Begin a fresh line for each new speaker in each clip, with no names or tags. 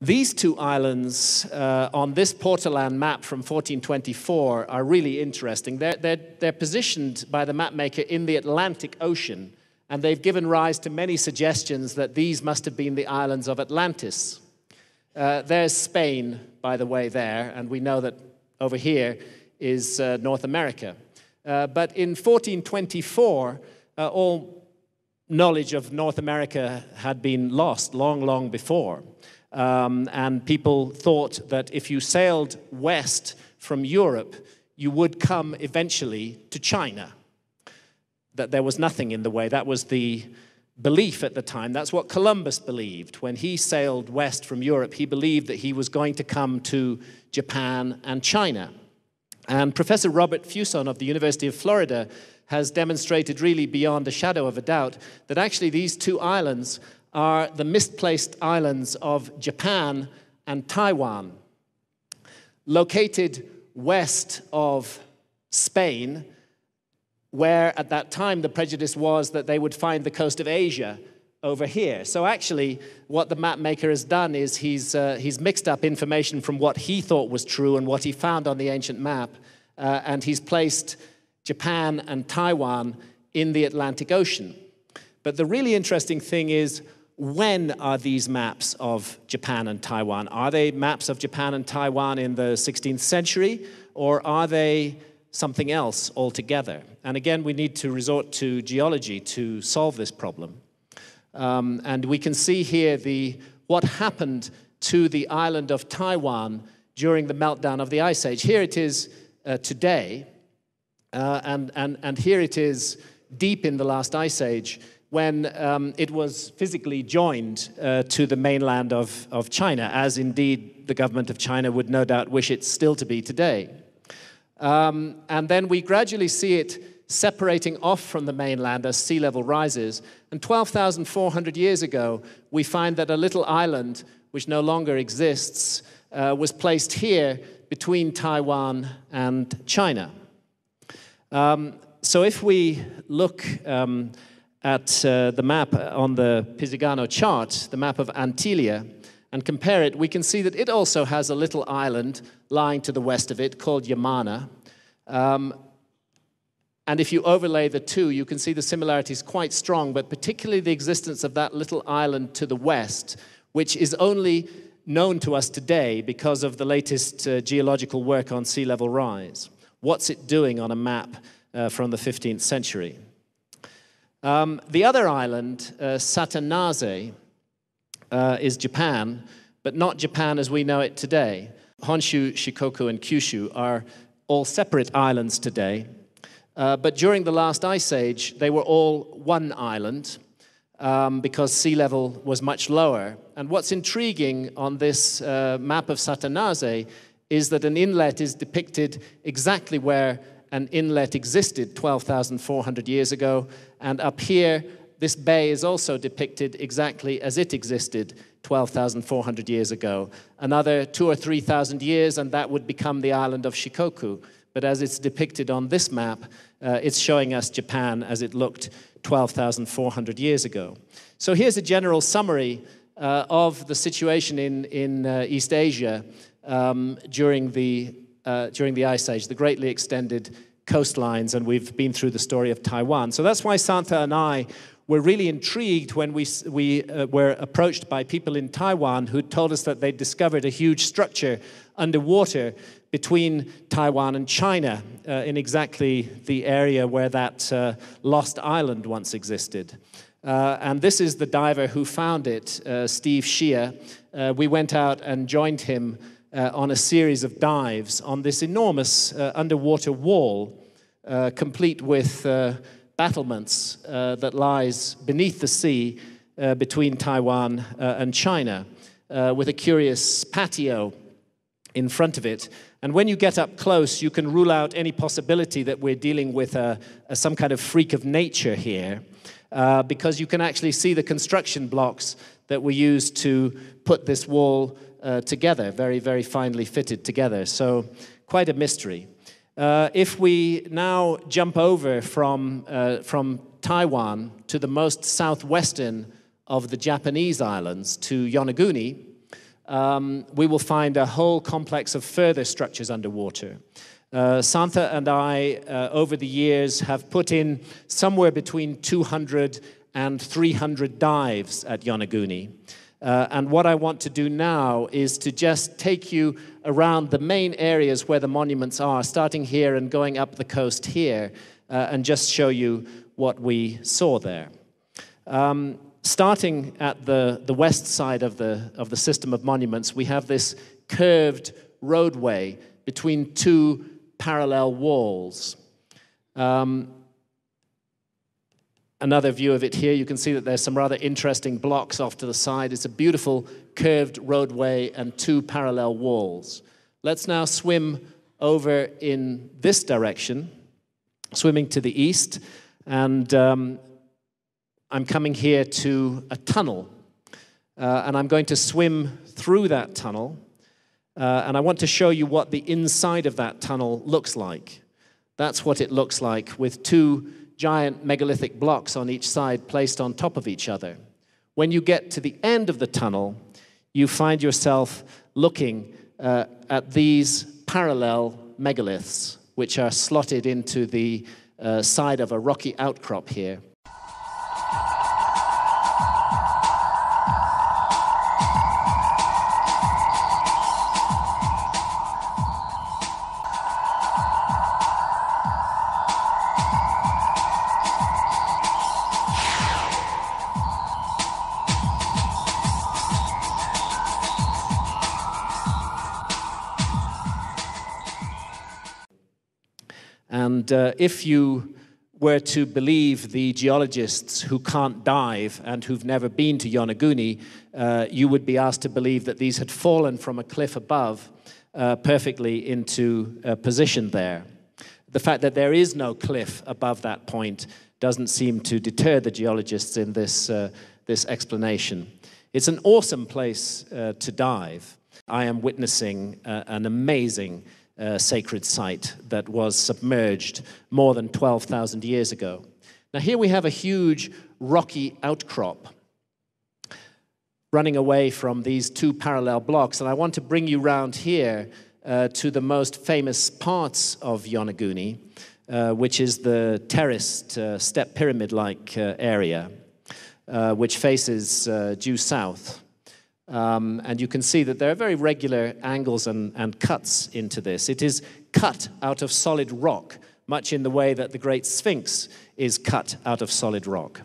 These two islands on this Portolan map from 1424 are really interesting. They're positioned by the mapmaker in the Atlantic Ocean, and they've given rise to many suggestions that these must have been the islands of Atlantis. There's Spain, by the way, there, and we know that over here is North America. But in 1424, all knowledge of North America had been lost long, long before. And people thought that if you sailed west from Europe, you would come eventually to China, that there was nothing in the way. That was the belief at the time. That's what Columbus believed. When he sailed west from Europe, he believed that he was going to come to Japan and China. And Professor Robert Fuson of the University of Florida has demonstrated really beyond a shadow of a doubt that actually these two islands are the misplaced islands of Japan and Taiwan, located west of Spain, where at that time the prejudice was that they would find the coast of Asia over here. So actually what the map maker has done is he's mixed up information from what he thought was true and what he found on the ancient map, and he's placed Japan and Taiwan in the Atlantic Ocean. But the really interesting thing is, when are these maps of Japan and Taiwan? Are they maps of Japan and Taiwan in the 16th century, or are they something else altogether? And again, we need to resort to geology to solve this problem. And we can see here what happened to the island of Taiwan during the meltdown of the Ice Age. Here it is today, and here it is deep in the last Ice Age, when it was physically joined to the mainland of China, as indeed the government of China would no doubt wish it still to be today. And then we gradually see it separating off from the mainland as sea level rises. And 12,400 years ago, we find that a little island, which no longer exists, was placed here between Taiwan and China. So if we look at the map on the Pisagano chart, the map of Antillia, and compare it, we can see that it also has a little island lying to the west of it called Yamana. And if you overlay the two, you can see the similarities quite strong, but particularly the existence of that little island to the west, which is only known to us today because of the latest geological work on sea level rise. What's it doing on a map from the 15th century? The other island, Satanase, is Japan, but not Japan as we know it today. Honshu, Shikoku, and Kyushu are all separate islands today, but during the last Ice Age, they were all one island because sea level was much lower. And what's intriguing on this map of Satanase is that an inlet is depicted exactly where an inlet existed 12,400 years ago, and up here, this bay is also depicted exactly as it existed 12,400 years ago. Another 2,000 or 3,000 years, and that would become the island of Shikoku. But as it's depicted on this map, it's showing us Japan as it looked 12,400 years ago. So here's a general summary of the situation in East Asia during the Ice Age, the greatly extended coastlines, and we've been through the story of Taiwan. So that's why Santha and I were really intrigued when we were approached by people in Taiwan who told us that they'd discovered a huge structure underwater between Taiwan and China in exactly the area where that lost island once existed. And this is the diver who found it, Steve Shea. We went out and joined him on a series of dives on this enormous underwater wall, complete with battlements that lies beneath the sea between Taiwan and China, with a curious patio in front of it. And when you get up close, you can rule out any possibility that we're dealing with some kind of freak of nature here, because you can actually see the construction blocks that were used to put this wall together, very, very finely fitted together. So quite a mystery. If we now jump over from Taiwan to the most southwestern of the Japanese islands, to Yonaguni, we will find a whole complex of further structures underwater. Santha and I, over the years, have put in somewhere between 200 and 300 dives at Yonaguni. And what I want to do now is to just take you around the main areas where the monuments are, starting here and going up the coast here, and just show you what we saw there. Starting at the west side of the system of monuments, we have this curved roadway between two parallel walls. Another view of it here, you can see that there's some rather interesting blocks off to the side. It's a beautiful curved roadway and two parallel walls. Let's now swim over in this direction, swimming to the east, and I'm coming here to a tunnel, and I'm going to swim through that tunnel, and I want to show you what the inside of that tunnel looks like. That's what it looks like, with two giant megalithic blocks on each side placed on top of each other. When you get to the end of the tunnel, you find yourself looking at these parallel megaliths, which are slotted into the side of a rocky outcrop here. And if you were to believe the geologists who can't dive and who've never been to Yonaguni, you would be asked to believe that these had fallen from a cliff above perfectly into position there. The fact that there is no cliff above that point doesn't seem to deter the geologists in this explanation. It's an awesome place to dive. I am witnessing an amazing sacred site that was submerged more than 12,000 years ago. Now here we have a huge rocky outcrop running away from these two parallel blocks, and I want to bring you round here to the most famous parts of Yonaguni, which is the terraced step pyramid-like area, which faces due south. And you can see that there are very regular angles and cuts into this. It is cut out of solid rock, much in the way that the Great Sphinx is cut out of solid rock.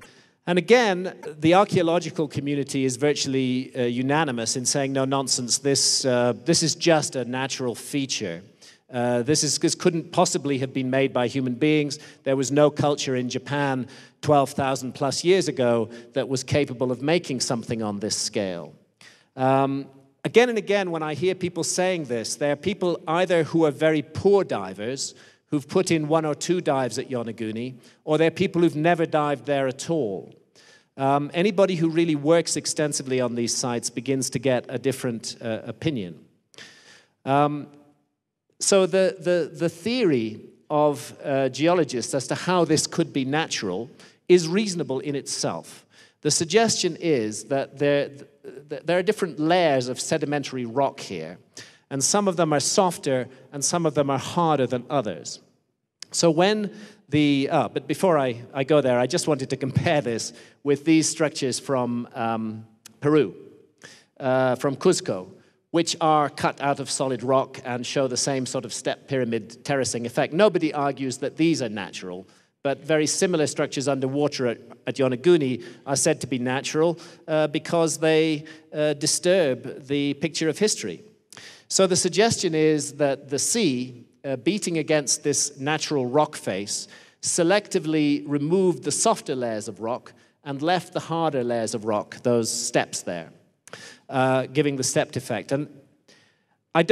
And again, the archaeological community is virtually unanimous in saying, no nonsense, this is just a natural feature. This couldn't possibly have been made by human beings. There was no culture in Japan 12,000 plus years ago that was capable of making something on this scale. Again and again, when I hear people saying this, there are people either who are very poor divers, who've put in 1 or 2 dives at Yonaguni, or they're people who've never dived there at all. Anybody who really works extensively on these sites begins to get a different opinion. So the theory of geologists as to how this could be natural is reasonable in itself. The suggestion is that there are different layers of sedimentary rock here, and some of them are softer and some of them are harder than others. So when but before I go there, I just wanted to compare this with these structures from Peru, from Cuzco, which are cut out of solid rock and show the same sort of step pyramid terracing effect. Nobody argues that these are natural, but very similar structures underwater at Yonaguni are said to be natural because they disturb the picture of history. So the suggestion is that the sea, beating against this natural rock face, selectively removed the softer layers of rock and left the harder layers of rock, those steps there, giving the stepped effect. And I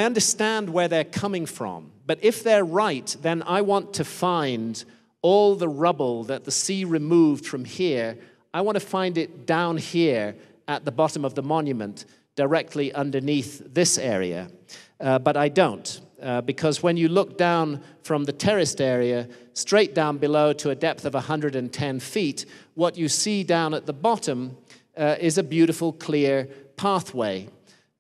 understand where they're coming from, but if they're right, then I want to find all the rubble that the sea removed from here. I want to find it down here at the bottom of the monument, directly underneath this area. But I don't, because when you look down from the terraced area, straight down below to a depth of 110 feet, what you see down at the bottom is a beautiful, clear pathway.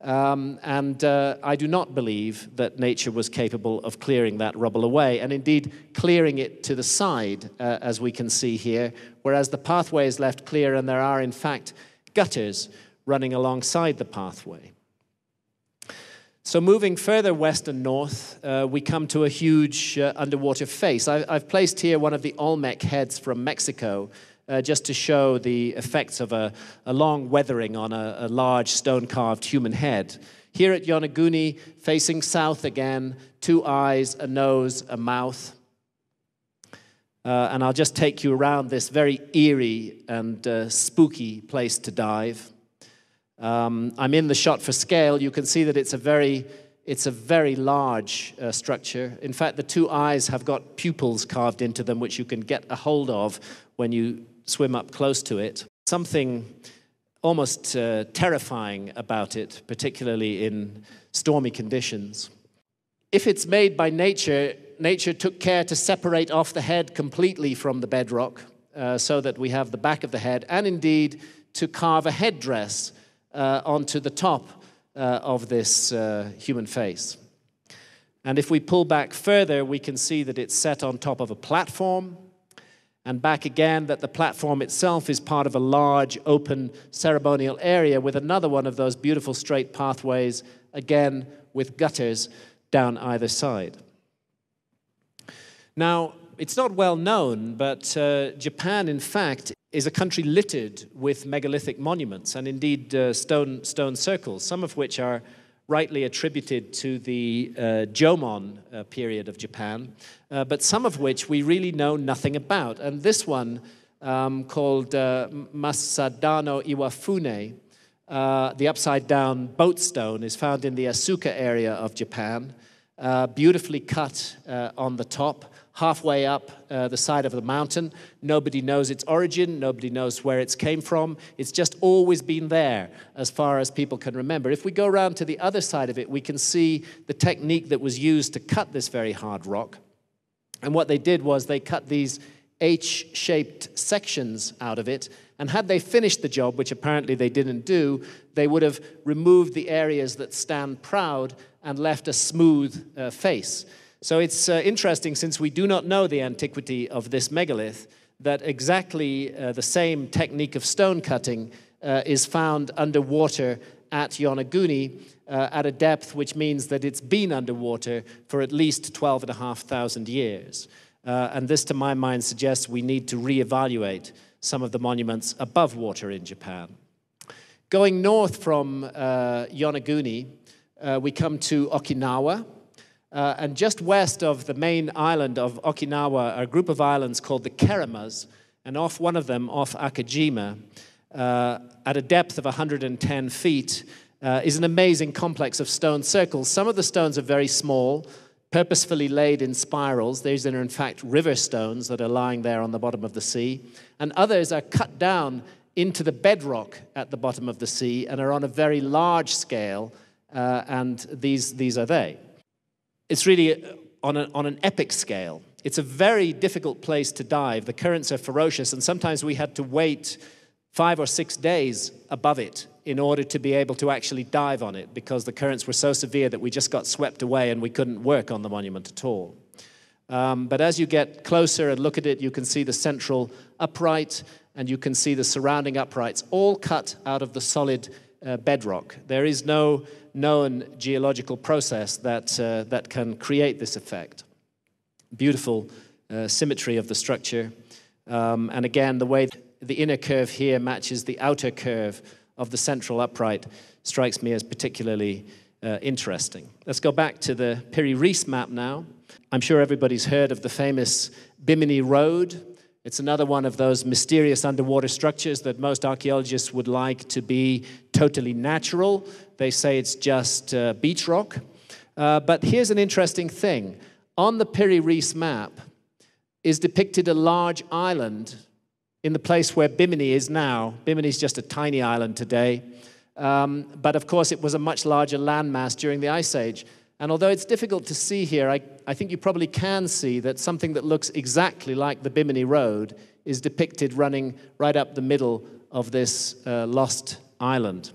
I do not believe that nature was capable of clearing that rubble away, and indeed clearing it to the side, as we can see here, whereas the pathway is left clear and there are, in fact, gutters running alongside the pathway. So moving further west and north, we come to a huge underwater face. I've placed here one of the Olmec heads from Mexico, just to show the effects of a long weathering on a large stone-carved human head. Here at Yonaguni, facing south again, 2 eyes, a nose, a mouth. And I'll just take you around this very eerie and spooky place to dive. I'm in the shot for scale. You can see that it's a very large structure. In fact, the 2 eyes have got pupils carved into them, which you can get a hold of when you swim up close to it. Something almost terrifying about it, particularly in stormy conditions. If it's made by nature, nature took care to separate off the head completely from the bedrock, so that we have the back of the head, and indeed to carve a headdress onto the top of this human face. And if we pull back further, we can see that it's set on top of a platform, and back again that the platform itself is part of a large open ceremonial area with another one of those beautiful straight pathways, again with gutters down either side. Now, it's not well known, but Japan, in fact, is a country littered with megalithic monuments and indeed stone circles, some of which are rightly attributed to the Jomon period of Japan, but some of which we really know nothing about. And this one, called Masadano Iwafune, the upside-down boat stone, is found in the Asuka area of Japan, beautifully cut on the top, halfway up the side of the mountain. Nobody knows its origin. Nobody knows where it's came from. It's just always been there as far as people can remember. If we go around to the other side of it, we can see the technique that was used to cut this very hard rock. And what they did was they cut these H-shaped sections out of it, and had they finished the job, which apparently they didn't do, they would have removed the areas that stand proud and left a smooth face. So it's interesting, since we do not know the antiquity of this megalith, that exactly the same technique of stone cutting is found underwater at Yonaguni at a depth which means that it's been underwater for at least 12,500 years. And this, to my mind, suggests we need to reevaluate some of the monuments above water in Japan. Going north from Yonaguni, we come to Okinawa. And just west of the main island of Okinawa are a group of islands called the Keramas, and off one of them, off Akajima, at a depth of 110 feet, is an amazing complex of stone circles. Some of the stones are very small, purposefully laid in spirals. These are, in fact, river stones that are lying there on the bottom of the sea. And others are cut down into the bedrock at the bottom of the sea and are on a very large scale, and these are they. It's really on an epic scale. It's a very difficult place to dive. The currents are ferocious, and sometimes we had to wait 5 or 6 days above it in order to be able to actually dive on it, because the currents were so severe that we just got swept away and we couldn't work on the monument at all. But as you get closer and look at it, you can see the central upright, and you can see the surrounding uprights, all cut out of the solid bedrock. There is no known geological process that can create this effect. Beautiful symmetry of the structure. And again, the way the inner curve here matches the outer curve of the central upright strikes me as particularly interesting. Let's go back to the Piri Reis map now. I'm sure everybody's heard of the famous Bimini Road. It's another one of those mysterious underwater structures that most archaeologists would like to be totally natural. They say it's just beach rock. But here's an interesting thing. On the Piri Reis map is depicted a large island in the place where Bimini is now. Bimini is just a tiny island today. But of course, it was a much larger landmass during the Ice Age. And although it's difficult to see here, I think you probably can see that something that looks exactly like the Bimini Road is depicted running right up the middle of this lost island.